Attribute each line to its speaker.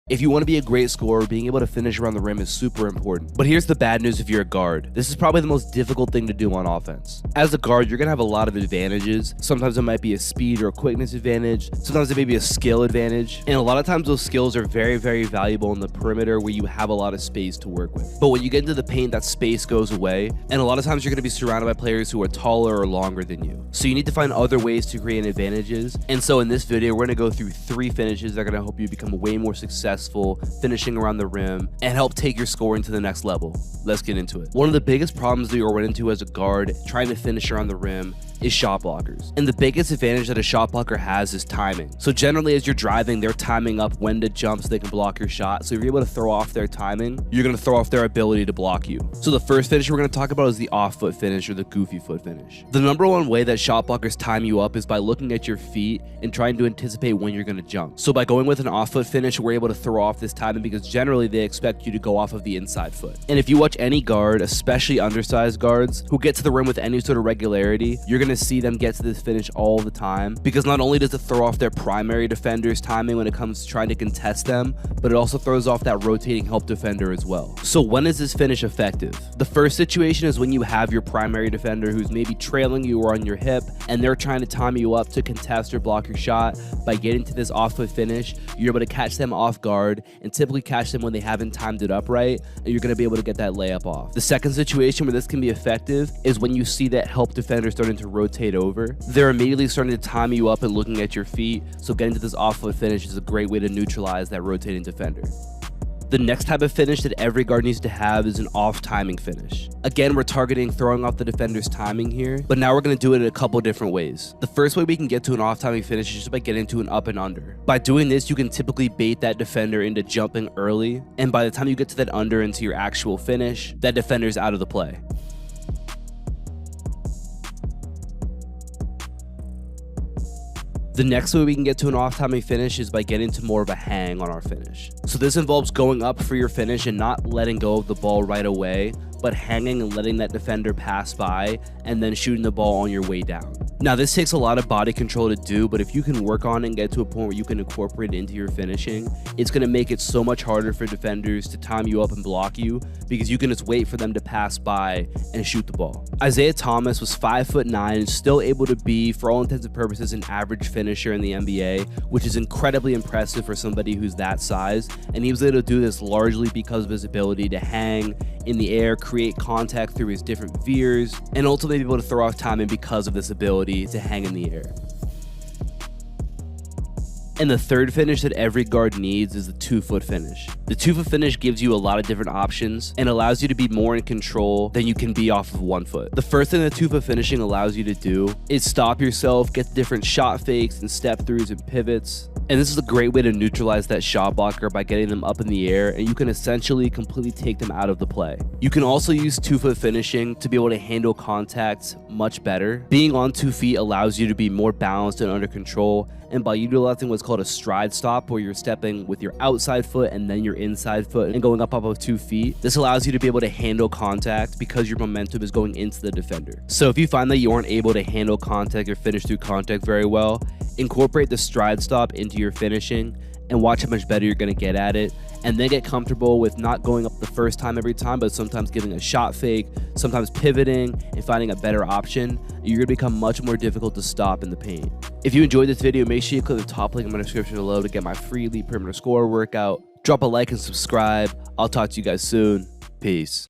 Speaker 1: If you want to be a great scorer, being able to finish around the rim is super important. But here's the bad news if you're a guard. This is probably the most difficult thing to do on offense. As a guard, you're going to have a lot of advantages. Sometimes it might be a speed or a quickness advantage. Sometimes it may be a skill advantage. And a lot of times those skills are very, very valuable in the perimeter where you have a lot of space to work with. But when you get into the paint, that space goes away. And a lot of times you're going to be surrounded by players who are taller or longer than you. So you need to find other ways to create advantages. And so in this video, we're going to go through 3 finishes that are going to help you become way more successful finishing around the rim and help take your scoring to the next level. Let's get into it. One of the biggest problems that you'll run into as a guard trying to finish around the rim is shot blockers. And the biggest advantage that a shot blocker has is timing. So generally as you're driving, they're timing up when to jump so they can block your shot. So if you're able to throw off their timing, you're going to throw off their ability to block you. So the first finish we're going to talk about is the off foot finish or the goofy foot finish. The number one way that shot blockers time you up is by looking at your feet and trying to anticipate when you're going to jump. So by going with an off foot finish, we're able to throw off this timing because generally they expect you to go off of the inside foot. And if you watch any guard, especially undersized guards, who get to the rim with any sort of regularity, you're going to see them get to this finish all the time because not only does it throw off their primary defender's timing when it comes to trying to contest them, but it also throws off that rotating help defender as well. So when is this finish effective? The first situation is when you have your primary defender who's maybe trailing you or on your hip and they're trying to time you up to contest or block your shot. By getting to this off foot finish, you're able to catch them off guard and typically catch them when they haven't timed it up right, and you're going to be able to get that layup off. The second situation where this can be effective is when you see that help defender starting to rotate over. They're immediately starting to time you up and looking at your feet, so getting to this off foot finish is a great way to neutralize that rotating defender. The next type of finish that every guard needs to have is an off timing finish. Again, we're targeting throwing off the defender's timing here, but now we're going to do it in a couple different ways. The first way we can get to an off timing finish is just by getting to an up and under. By doing this, you can typically bait that defender into jumping early, and by the time you get to that under into your actual finish, that defender's out of the play. The next way we can get to an off-timing finish is by getting to more of a hang on our finish. So this involves going up for your finish and not letting go of the ball right away, but hanging and letting that defender pass by and then shooting the ball on your way down. Now this takes a lot of body control to do, but if you can work on it and get to a point where you can incorporate it into your finishing, it's going to make it so much harder for defenders to time you up and block you because you can just wait for them to pass by and shoot the ball. Isaiah Thomas was 5'9" and still able to be, for all intents and purposes, an average finisher in the NBA, which is incredibly impressive for somebody who's that size, and he was able to do this largely because of his ability to hang in the air, create contact through his different veers, and ultimately be able to throw off timing because of this ability to hang in the air. And the third finish that every guard needs is the 2-foot finish. The 2-foot finish gives you a lot of different options and allows you to be more in control than you can be off of 1 foot. The first thing that 2-foot finishing allows you to do is stop yourself, get different shot fakes and step throughs and pivots. And this is a great way to neutralize that shot blocker by getting them up in the air, and you can essentially completely take them out of the play. You can also use 2-foot finishing to be able to handle contact much better. Being on 2 feet allows you to be more balanced and under control, and by utilizing what's called a stride stop, where you're stepping with your outside foot and then your inside foot and going up of 2 feet, this allows you to be able to handle contact because your momentum is going into the defender. So if you find that you aren't able to handle contact or finish through contact very well, incorporate the stride stop into your finishing and watch how much better you're going to get at it, and then get comfortable with not going up the first time every time, but sometimes giving a shot fake, sometimes pivoting and finding a better option. You're going to become much more difficult to stop in the paint. If you enjoyed this video, make sure you click the top link in my description below to get my free Elite Perimeter Scorer workout. Drop a like and subscribe. I'll talk to you guys soon. Peace.